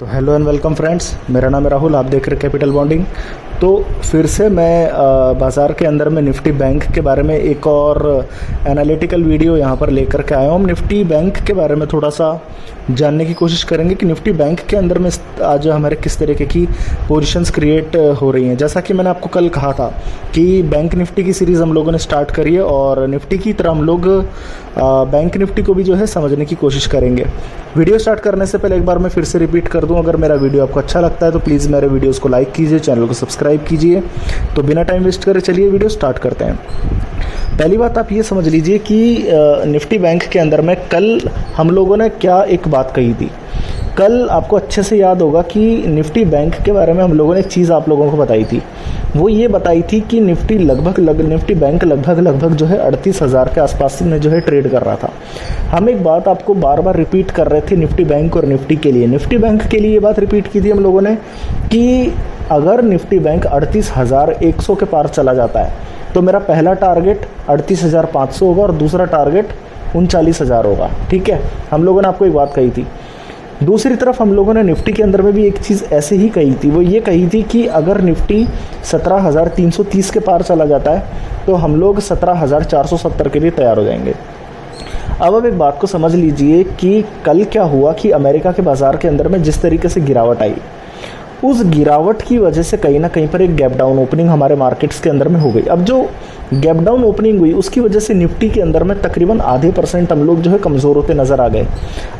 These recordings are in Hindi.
तो हेलो एंड वेलकम फ्रेंड्स, मेरा नाम है राहुल। आप देख रहे हैं कैपिटल बॉन्डिंग। तो फिर से मैं बाज़ार के अंदर में निफ्टी बैंक के बारे में एक और एनालिटिकल वीडियो यहाँ पर लेकर के आया हूँ। हम निफ्टी बैंक के बारे में थोड़ा सा जानने की कोशिश करेंगे कि निफ्टी बैंक के अंदर में आज हमारे किस तरीके की पोजीशंस क्रिएट हो रही हैं। जैसा कि मैंने आपको कल कहा था कि बैंक निफ्टी की सीरीज़ हम लोगों ने स्टार्ट करी है और निफ्टी की तरह हम लोग बैंक निफ्टी को भी जो है समझने की कोशिश करेंगे। वीडियो स्टार्ट करने से पहले एक बार मैं फिर से रिपीट कर दूं, अगर मेरा वीडियो आपको अच्छा लगता है तो प्लीज़ मेरे वीडियोस को लाइक कीजिए, चैनल को सब्सक्राइब कीजिए। तो बिना टाइम वेस्ट करे चलिए वीडियो स्टार्ट करते हैं। पहली बात आप ये समझ लीजिए कि निफ्टी बैंक के अंदर में कल हम लोगों ने क्या एक बात कही थी। कल आपको अच्छे से याद होगा कि निफ्टी बैंक के बारे में हम लोगों ने एक चीज़ आप लोगों को बताई थी। वो ये बताई थी कि निफ्टी बैंक लगभग जो है 38,000 के आसपास में जो है ट्रेड कर रहा था। हम एक बात आपको बार बार रिपीट कर रहे थे निफ्टी बैंक और निफ्टी के लिए। निफ्टी बैंक के लिए ये बात रिपीट की थी हम लोगों ने कि अगर निफ्टी बैंक 38,100 के पार चला जाता है तो मेरा पहला टारगेट 38,500 होगा और दूसरा टारगेट 39,000 होगा। ठीक है, हम लोगों ने आपको एक बात कही थी। दूसरी तरफ हम लोगों ने निफ्टी के अंदर में भी एक चीज़ ऐसे ही कही थी। वो ये कही थी कि अगर निफ्टी 17,330 के पार चला जाता है तो हम लोग 17,470 के लिए तैयार हो जाएंगे। अब एक बात को समझ लीजिए कि कल क्या हुआ कि अमेरिका के बाज़ार के अंदर में जिस तरीके से गिरावट आई, उस गिरावट की वजह से कहीं ना कहीं पर एक गैप डाउन ओपनिंग हमारे मार्केट्स के अंदर में हो गई। अब जो गैप डाउन ओपनिंग हुई उसकी वजह से निफ्टी के अंदर में तकरीबन आधे % हम लोग जो है कमज़ोर होते नज़र आ गए।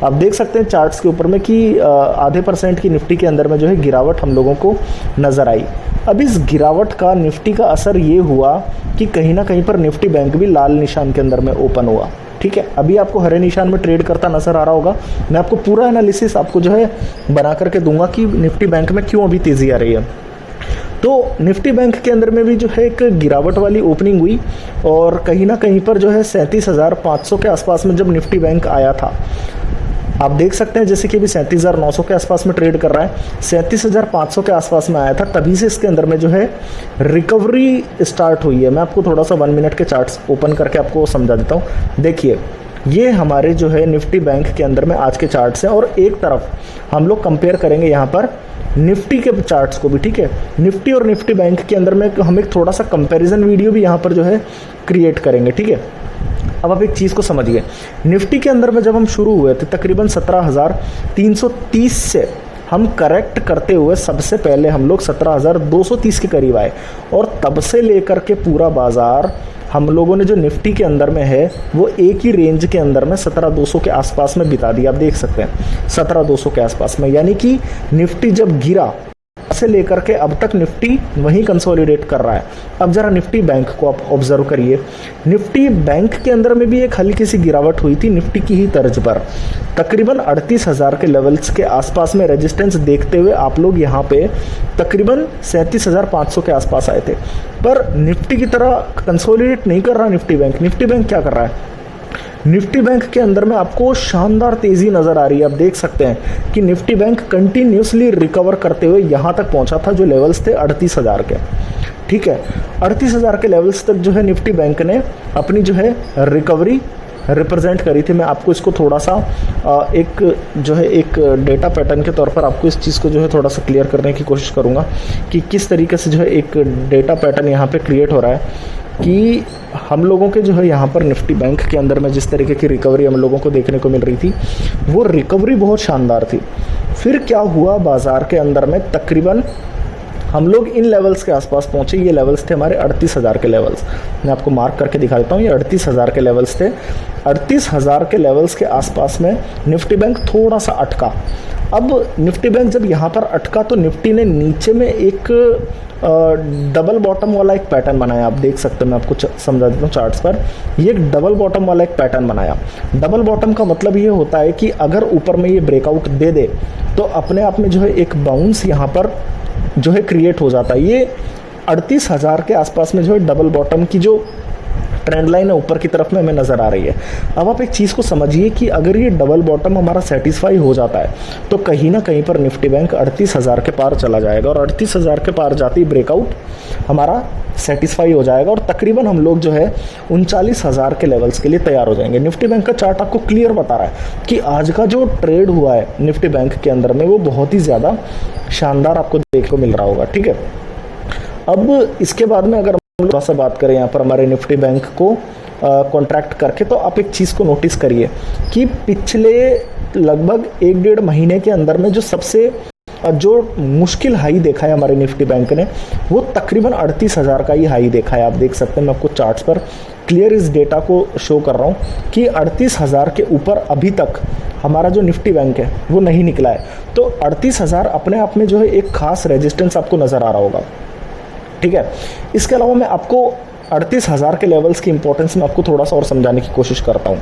आप देख सकते हैं चार्ट्स के ऊपर में कि आधे % की निफ्टी के अंदर में जो है गिरावट हम लोगों को नज़र आई। अब इस गिरावट का निफ्टी का असर ये हुआ कि कहीं ना कहीं पर निफ्टी बैंक भी लाल निशान के अंदर में ओपन हुआ। ठीक है, अभी आपको हरे निशान में ट्रेड करता नजर आ रहा होगा। मैं आपको पूरा एनालिसिस आपको जो है बना करके दूंगा कि निफ्टी बैंक में क्यों अभी तेज़ी आ रही है। तो निफ्टी बैंक के अंदर में भी जो है एक गिरावट वाली ओपनिंग हुई और कहीं ना कहीं पर जो है 37,500 के आसपास में जब निफ्टी बैंक आया था, आप देख सकते हैं जैसे कि अभी 37,900 के आसपास में ट्रेड कर रहा है, 37,500 के आसपास में आया था, तभी से इसके अंदर में जो है रिकवरी स्टार्ट हुई है। मैं आपको थोड़ा सा 1 मिनट के चार्ट्स ओपन करके आपको समझा देता हूँ। देखिए, ये हमारे जो है निफ्टी बैंक के अंदर में आज के चार्ट्स हैं और एक तरफ हम लोग कंपेयर करेंगे यहाँ पर निफ्टी के चार्ट्स को भी। ठीक है, निफ्टी और निफ्टी बैंक के अंदर में हम एक थोड़ा सा कंपैरिजन वीडियो भी यहाँ पर जो है क्रिएट करेंगे। ठीक है, अब आप एक चीज़ को समझिए, निफ्टी के अंदर में जब हम शुरू हुए थे तकरीबन 17,330 से हम करेक्ट करते हुए सबसे पहले हम लोग 17,230 के करीब आए और तब से लेकर के पूरा बाज़ार हम लोगों ने जो निफ्टी के अंदर में है वो एक ही रेंज के अंदर में 17,200 के आसपास में बिता दिया। आप देख सकते हैं 17,200 के आसपास में, यानी कि निफ्टी जब गिरा से लेकर के अब तक निफ्टी वहीं कंसोलिडेट कर रहा है। अब जरा निफ्टी बैंक को आप ऑब्जर्व करिए। निफ्टी बैंक के अंदर में भी एक हल्की सी गिरावट हुई थी निफ्टी की ही तर्ज पर। तकरीबन 38,000 के लेवल्स के आसपास में रेजिस्टेंस देखते हुए आप लोग यहाँ पे तकरीबन 37,500 के आसपास आए थे, पर निफ्टी की तरह कंसोलिडेट नहीं कर रहा निफ्टी बैंक। निफ्टी बैंक क्या कर रहा है, निफ्टी बैंक के अंदर में आपको शानदार तेज़ी नज़र आ रही है। आप देख सकते हैं कि निफ्टी बैंक कंटिन्यूसली रिकवर करते हुए यहाँ तक पहुँचा था जो लेवल्स थे 38,000 के। ठीक है, 38,000 के लेवल्स तक जो है निफ्टी बैंक ने अपनी जो है रिकवरी रिप्रेजेंट करी थी। मैं आपको इसको थोड़ा सा एक जो है एक डेटा पैटर्न के तौर पर आपको इस चीज़ को जो है थोड़ा सा क्लियर करने की कोशिश करूँगा कि किस तरीके से जो है एक डेटा पैटर्न यहाँ पे क्रिएट हो रहा है कि हम लोगों के जो है यहाँ पर निफ्टी बैंक के अंदर में जिस तरीके की रिकवरी हम लोगों को देखने को मिल रही थी वो रिकवरी बहुत शानदार थी। फिर क्या हुआ, बाज़ार के अंदर में तकरीबन हम लोग इन लेवल्स के आसपास पहुँचे। ये लेवल्स थे हमारे 38,000 के लेवल्स। मैं आपको मार्क करके दिखा देता हूँ, ये 38,000 के लेवल्स थे। 38,000 के लेवल्स के आसपास में निफ्टी बैंक थोड़ा सा अटका। अब निफ्टी बैंक जब यहाँ पर अटका तो निफ्टी ने नीचे में एक डबल बॉटम वाला एक पैटर्न बनाया। आप देख सकते हैं, मैं आपको समझा देता हूँ चार्ट्स पर। ये एक डबल बॉटम वाला एक पैटर्न बनाया। डबल बॉटम का मतलब ये होता है कि अगर ऊपर में ये ब्रेकआउट दे दे तो अपने आप में जो है एक बाउंस यहाँ पर जो है क्रिएट हो जाता है। ये 38,000 के आसपास में जो है डबल बॉटम की जो ट्रेंड लाइन है ऊपर की तरफ में हमें नज़र आ रही है। अब आप एक चीज़ को समझिए कि अगर ये डबल बॉटम हमारा सेटिस्फाई हो जाता है तो कहीं ना कहीं पर निफ्टी बैंक 38,000 के पार चला जाएगा, और 38,000 के पार जाती ब्रेकआउट हमारा सेटिस्फाई हो जाएगा और तकरीबन हम लोग जो है 39,000 के लेवल्स के लिए तैयार हो जाएंगे। निफ्टी बैंक का चार्ट आपको क्लियर बता रहा है कि आज का जो ट्रेड हुआ है निफ्टी बैंक के अंदर में वो बहुत ही ज़्यादा शानदार आपको देखने को मिल रहा होगा। ठीक है, अब इसके बाद में अगर हम थोड़ा सा बात करें यहाँ पर हमारे निफ्टी बैंक को कॉन्ट्रैक्ट करके, तो आप एक चीज़ को नोटिस करिए कि पिछले लगभग 1-1.5 महीने के अंदर में जो सबसे जो मुश्किल हाई देखा है हमारे निफ्टी बैंक ने वो तकरीबन 38,000 का ही हाई देखा है। आप देख सकते हैं, मैं आपको चार्ट्स पर क्लियर इस डेटा को शो कर रहा हूँ कि 38,000 के ऊपर अभी तक हमारा जो निफ्टी बैंक है वो नहीं निकला है। तो 38,000 अपने आप में जो है एक खास रेजिस्टेंस आपको नज़र आ रहा होगा। ठीक है, इसके अलावा मैं आपको 38,000 के लेवल्स की इंपॉर्टेंस में आपको थोड़ा सा और समझाने की कोशिश करता हूँ।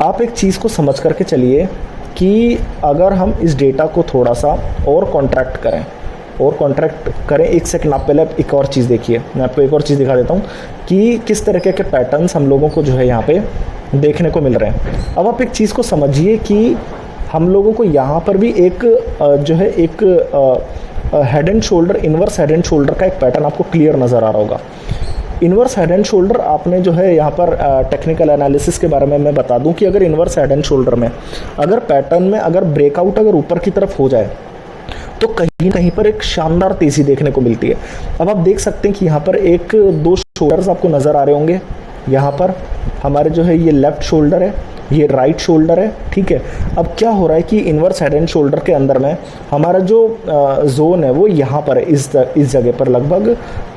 आप एक चीज़ को समझ करके चलिए कि अगर हम इस डेटा को थोड़ा सा और कॉन्ट्रैक्ट करें, एक सेकंड आप पहले एक और चीज़ देखिए, मैं आपको एक और चीज़ दिखा देता हूँ कि किस तरीके के पैटर्न्स हम लोगों को जो है यहाँ पे देखने को मिल रहे हैं। अब आप एक चीज़ को समझिए कि हम लोगों को यहाँ पर भी एक जो है एक head and shoulder, inverse head and shoulder का एक पैटर्न आपको क्लियर नज़र आ रहा होगा। इन्वर्स हेड एंड शोल्डर आपने जो है यहाँ पर टेक्निकल एनालिसिस के बारे में मैं बता दूं कि अगर इन्वर्स हेड एंड शोल्डर में अगर पैटर्न में अगर ब्रेकआउट अगर ऊपर की तरफ हो जाए तो कहीं कहीं पर एक शानदार तेज़ी देखने को मिलती है। अब आप देख सकते हैं कि यहाँ पर 1-2 शोल्डर्स आपको नज़र आ रहे होंगे। यहाँ पर हमारे जो है ये लेफ्ट शोल्डर है, ये राइट शोल्डर है। ठीक है, अब क्या हो रहा है कि इन्वर्स हेड एंड शोल्डर के अंदर में हमारा जो जोन है वो यहाँ पर है, इस जगह पर लगभग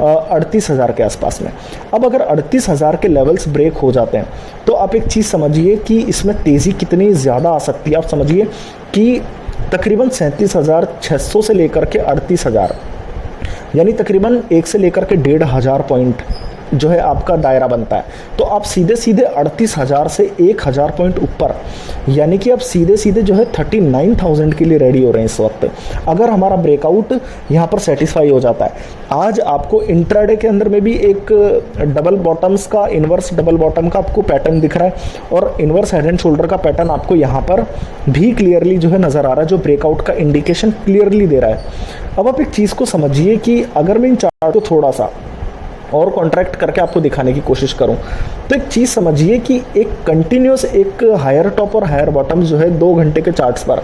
38,000 के आसपास में। अब अगर 38,000 के लेवल्स ब्रेक हो जाते हैं तो आप एक चीज़ समझिए कि इसमें तेज़ी कितनी ज़्यादा आ सकती है। आप समझिए कि तकरीबन 37,600 से लेकर के 38,000 यानी तकरीबन 1 से लेकर के 1,500 पॉइंट जो है आपका दायरा बनता है। तो आप सीधे सीधे 38,000 से 1,000 पॉइंट ऊपर, यानी कि आप सीधे सीधे जो है 39,000 के लिए रेडी हो रहे हैं इस वक्त, अगर हमारा ब्रेकआउट यहाँ पर सेटिस्फाई हो जाता है। आज आपको इंट्राडे के अंदर में भी एक डबल बॉटम्स का, इन्वर्स डबल बॉटम का आपको पैटर्न दिख रहा है और इन्वर्स हेड एंड शोल्डर का पैटर्न आपको यहाँ पर भी क्लियरली जो है नज़र आ रहा है, जो ब्रेकआउट का इंडिकेशन क्लियरली दे रहा है। अब आप एक चीज़ को समझिए कि अगर मैं इन चार्ट को थोड़ा सा और कॉन्ट्रैक्ट करके आपको दिखाने की कोशिश करूं तो एक चीज़ समझिए कि एक कंटिन्यूस एक हायर टॉप और हायर बॉटम जो है 2 घंटे के चार्ट्स पर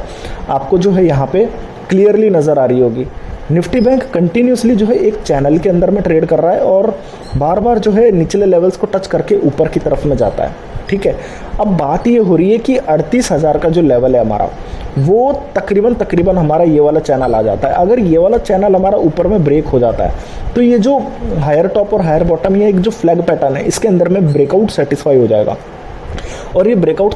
आपको जो है यहाँ पे क्लियरली नज़र आ रही होगी। निफ्टी बैंक कंटिन्यूसली जो है एक चैनल के अंदर में ट्रेड कर रहा है और बार बार जो है निचले लेवल्स को टच करके ऊपर की तरफ में जाता है। ठीक है, अब बात ये हो रही है कि 38,000 का जो लेवल है हमारा वो तकरीबन हमारा ये वाला चैनल आ जाता है। अगर ये वाला चैनल हमारा ऊपर में ब्रेक हो जाता है तो ये जो हायर टॉप और हायर बॉटम, ये एक जो फ्लैग पैटर्न है इसके अंदर में ब्रेकआउट सेटिस्फाई हो जाएगा और ये ब्रेकआउट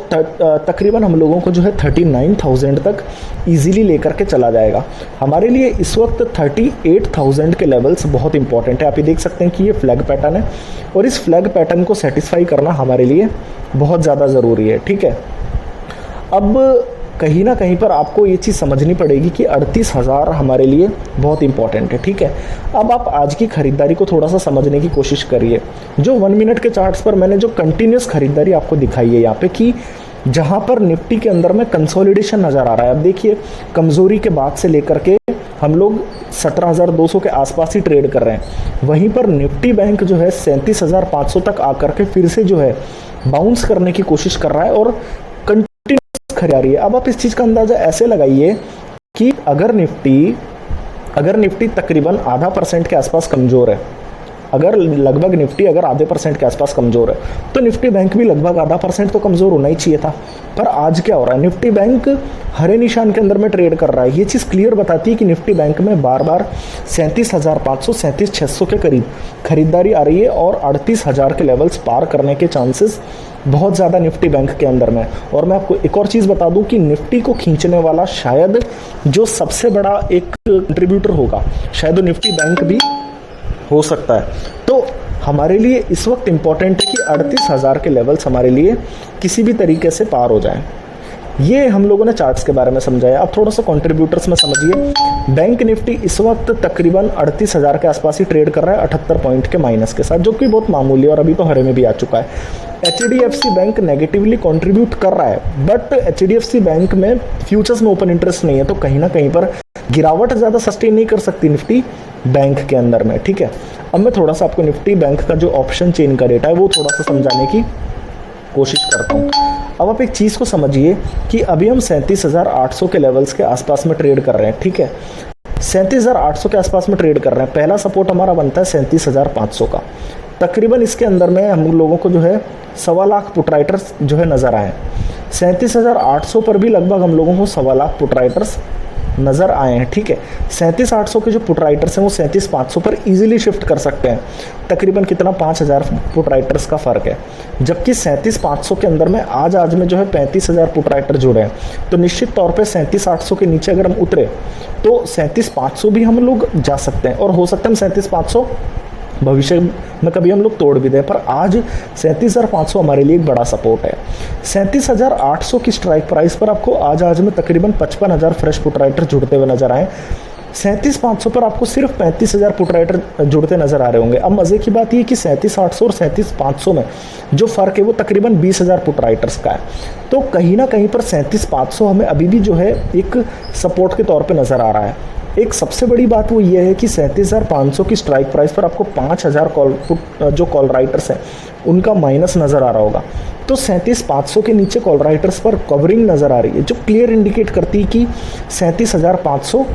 तकरीबन हम लोगों को जो है 39,000 तक इजीली लेकर के चला जाएगा। हमारे लिए इस वक्त 38,000 के लेवल्स बहुत इंपॉर्टेंट है। आप ये देख सकते हैं कि ये फ्लैग पैटर्न है और इस फ्लैग पैटर्न को सेटिस्फाई करना हमारे लिए बहुत ज़्यादा ज़रूरी है। ठीक है, अब कहीं ना कहीं पर आपको ये चीज़ समझनी पड़ेगी कि 38,000 हमारे लिए बहुत इंपॉर्टेंट है। ठीक है, अब आप आज की खरीदारी को थोड़ा सा समझने की कोशिश करिए। जो 1 मिनट के चार्ट्स पर मैंने जो कंटिन्यूस खरीदारी आपको दिखाई है यहाँ पे, कि जहाँ पर निफ्टी के अंदर में कंसोलिडेशन नज़र आ रहा है। अब देखिए, कमज़ोरी के बाद से लेकर के हम लोग 17,200 के आसपास ही ट्रेड कर रहे हैं, वहीं पर निफ्टी बैंक जो है 37,500 तक आकर के फिर से जो है बाउंस करने की कोशिश कर रहा है और खरी आ रही है। अब आप इस चीज़ का अंदाज़ा ऐसे लगाइए कि अगर निफ्टी तकरीबन 0.5% के आसपास कमज़ोर है, अगर लगभग निफ्टी अगर 0.5% के आसपास कमज़ोर है तो निफ्टी बैंक भी लगभग 0.5% तो कमज़ोर होना ही चाहिए था। पर आज क्या हो रहा है, निफ्टी बैंक हरे निशान के अंदर में ट्रेड कर रहा है। ये चीज़ क्लियर बताती है कि निफ्टी बैंक में बार बार 37,500 37,600 के करीब खरीदारी आ रही है और 38,000 के लेवल्स पार करने के चांसेस बहुत ज़्यादा निफ्टी बैंक के अंदर में। और मैं आपको एक और चीज़ बता दूं कि निफ्टी को खींचने वाला शायद जो सबसे बड़ा एक कंट्रीब्यूटर होगा, शायद वो निफ्टी बैंक भी हो सकता है। तो हमारे लिए इस वक्त इम्पॉर्टेंट है कि 38,000 के लेवल्स हमारे लिए किसी भी तरीके से पार हो जाएं। ये हम लोगों ने चार्ट्स के बारे में समझाया। अब थोड़ा सा कंट्रीब्यूटर्स में समझिए। बैंक निफ्टी इस वक्त तकरीबन 38,000 के आसपास ही ट्रेड कर रहा है 78 पॉइंट के माइनस के साथ, जो कि बहुत मामूली है और अभी तो हरे में भी आ चुका है। HDFC बैंक नेगेटिवली कंट्रीब्यूट कर रहा है, बट HDFC बैंक में फ्यूचर्स में ओपन इंटरेस्ट नहीं है, तो कहीं ना कहीं पर गिरावट ज़्यादा सस्टेन नहीं कर सकती निफ्टी बैंक के अंदर में। ठीक है, अब मैं थोड़ा सा आपको निफ्टी बैंक का जो ऑप्शन चेन का डेटा है वो थोड़ा सा समझाने की कोशिश करता हूँ। अब आप एक चीज़ को समझिए कि अभी हम 37,800 के लेवल्स के आसपास में ट्रेड कर रहे हैं। ठीक है, 37,800 के आसपास में ट्रेड कर रहे हैं। पहला सपोर्ट हमारा बनता है 37,500 का। तकरीबन इसके अंदर में हम लोगों को जो है 1.25 लाख पुट राइटर्स जो है नज़र आए। 37,800 पर भी लगभग हम लोगों को 1.25 लाख पुट राइटर्स नज़र आए हैं। ठीक है, 37,800 के जो पुट राइटर्स हैं वो 37,500 पर इजीली शिफ्ट कर सकते हैं। तकरीबन कितना 5,000 पुट राइटर्स का फ़र्क है, जबकि 37,500 के अंदर में आज में जो है 35,000 पुट राइटर जुड़े हैं। तो निश्चित तौर पे 37,800 के नीचे अगर हम उतरे तो 37,500 भी हम लोग जा सकते हैं, और हो सकता है 37,500 भविष्य में कभी हम लोग तोड़ भी दें। पर आज 37,500 हमारे लिए एक बड़ा सपोर्ट है। 37,800 की स्ट्राइक प्राइस पर आपको आज में तकरीबन 55,000 फ्रेश पुट राइटर जुड़ते हुए नजर आए। 37,500 पर आपको सिर्फ 35,000 पुट राइटर जुड़ते नजर आ रहे होंगे। अब मज़े की बात ये कि 37,800 और 37,500 में जो फ़र्क है वो तकरीबन 20,000 पुट राइटर्स का है। तो कहीं ना कहीं पर 37,500 हमें अभी भी जो है एक सपोर्ट के तौर पे नज़र आ रहा है। एक सबसे बड़ी बात वो ये है कि 37,500 की स्ट्राइक प्राइस पर आपको 5,000 कॉल राइटर्स हैं उनका माइनस नज़र आ रहा होगा। तो 37,500 के नीचे कॉल राइटर्स पर कवरिंग नज़र आ रही है, जो क्लियर इंडिकेट करती है कि 37,500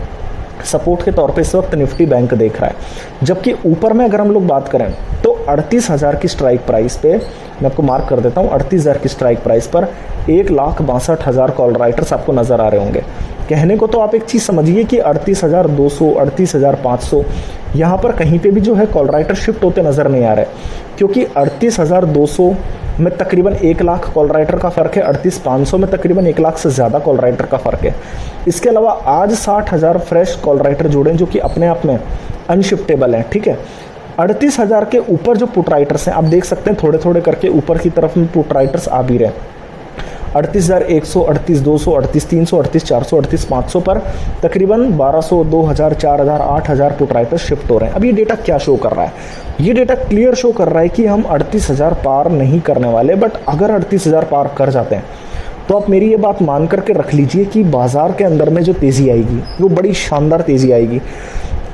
सपोर्ट के तौर पे इस वक्त निफ्टी बैंक देख रहा है। जबकि ऊपर में अगर हम लोग बात करें तो 38,000 की स्ट्राइक प्राइस पे, मैं आपको मार्क कर देता हूँ, 38,000 की स्ट्राइक प्राइस पर 1,62,000 कॉल राइटर्स आपको नज़र आ रहे होंगे। कहने को तो आप एक चीज़ समझिए कि 38,200, 38,500 यहाँ पर कहीं पे भी जो है कॉल राइटर शिफ्ट होते नज़र नहीं आ रहे, क्योंकि 38,200 में तकरीबन 1 लाख कॉल राइटर का फ़र्क है, 38,500 में तकरीबन 1 लाख से ज़्यादा कॉल राइटर का फ़र्क है। इसके अलावा आज 60,000 फ्रेश कॉल राइटर जुड़े हैं, जो कि अपने आप में अनशिफ्टेबल हैं। ठीक है, 38,000 के ऊपर जो पुट राइटर्स हैं आप देख सकते हैं थोड़े थोड़े करके ऊपर की तरफ में पुट राइटर्स आ भी रहे हैं। 38,100, 38,200, 38,300, 38,400, 38,500 पर तकरीबन 1,200, 2,000, 4,000, 8,000 पुट राइटर्स शिफ्ट हो रहे हैं। अब ये डेटा क्या शो कर रहा है? ये डेटा क्लियर शो कर रहा है कि हम 38,000 पार नहीं करने वाले, बट अगर 38,000 पार कर जाते हैं तो आप मेरी ये बात मान करके रख लीजिए कि बाजार के अंदर में जो तेज़ी आएगी वो बड़ी शानदार तेज़ी आएगी।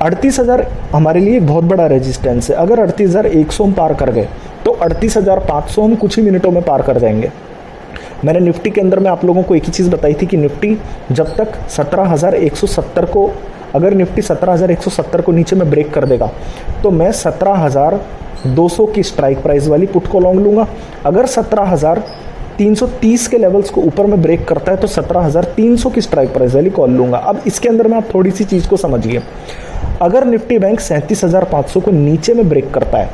38,000 हमारे लिए एक बहुत बड़ा रेजिस्टेंस है। अगर 38,100 हम पार कर गए तो 38,500 हम कुछ ही मिनटों में पार कर जाएंगे। मैंने निफ्टी के अंदर में आप लोगों को एक ही चीज़ बताई थी कि निफ्टी जब तक 17,170 को, अगर निफ्टी 17,170 को नीचे में ब्रेक कर देगा तो मैं 17,200 की स्ट्राइक प्राइस वाली पुट को लॉन्ग लूँगा। अगर 17,330 के लेवल्स को ऊपर में ब्रेक करता है तो 17,300 की स्ट्राइक प्राइस वाली कॉल लूँगा। अब इसके अंदर में आप थोड़ी सी चीज़ को समझिए। अगर निफ्टी बैंक 37,500 को नीचे में ब्रेक करता है,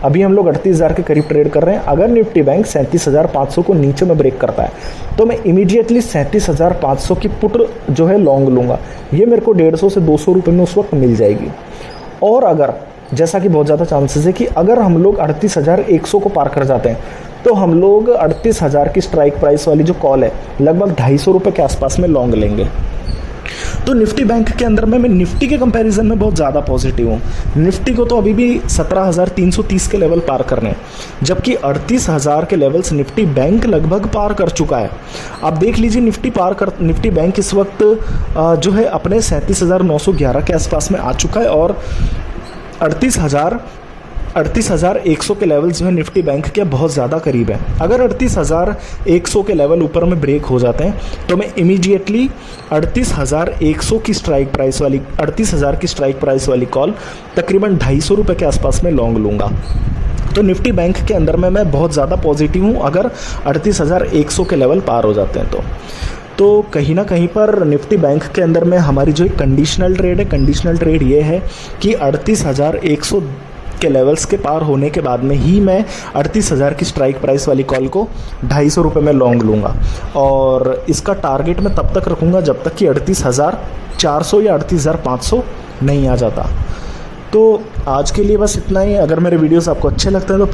अभी हम लोग 38,000 के करीब ट्रेड कर रहे हैं, अगर निफ्टी बैंक 37,500 को नीचे में ब्रेक करता है तो मैं इमीडिएटली 37,500 की पुट जो है लॉन्ग लूँगा। ये मेरे को 150 से 200 रुपये में उस वक्त मिल जाएगी। और अगर, जैसा कि बहुत ज़्यादा चांसेस है कि अगर हम लोग 38,100 को पार कर जाते हैं तो हम लोग 38,000 की स्ट्राइक प्राइस वाली जो कॉल है लगभग 250 रुपये के आसपास में लॉन्ग लेंगे। तो निफ्टी बैंक के अंदर में मैं निफ्टी के कंपैरिजन में बहुत ज़्यादा पॉजिटिव हूँ। निफ्टी को तो अभी भी 17,330 के लेवल पार करने हैं, जबकि 38,000 के लेवल्स निफ्टी बैंक लगभग पार कर चुका है। आप देख लीजिए निफ्टी बैंक इस वक्त जो है अपने 37,911 के आसपास में आ चुका है, और 38,100 के लेवल जो है निफ्टी बैंक के बहुत ज़्यादा करीब है। अगर 38,100 के लेवल ऊपर में ब्रेक हो जाते हैं तो मैं इमीडिएटली 38,100 की स्ट्राइक प्राइस वाली 38,000 की स्ट्राइक प्राइस वाली कॉल तकरीबन 250 रुपये के आसपास में लॉन्ग लूँगा। तो निफ्टी बैंक के अंदर में मैं बहुत ज़्यादा पॉजिटिव हूँ अगर 38,100 के लेवल पार हो जाते हैं तो कहीं ना कहीं पर निफ्टी बैंक के अंदर में हमारी जो एक कंडीशनल ट्रेड है, कंडीशनल ट्रेड ये है कि 38,100 के लेवल्स के पार होने के बाद में ही मैं 38,000 की स्ट्राइक प्राइस वाली कॉल को 250 रुपये में लॉन्ग लूँगा, और इसका टारगेट मैं तब तक रखूँगा जब तक कि 38,400 या 38,500 नहीं आ जाता। तो आज के लिए बस इतना ही। अगर मेरे वीडियोस आपको अच्छे लगते हैं तो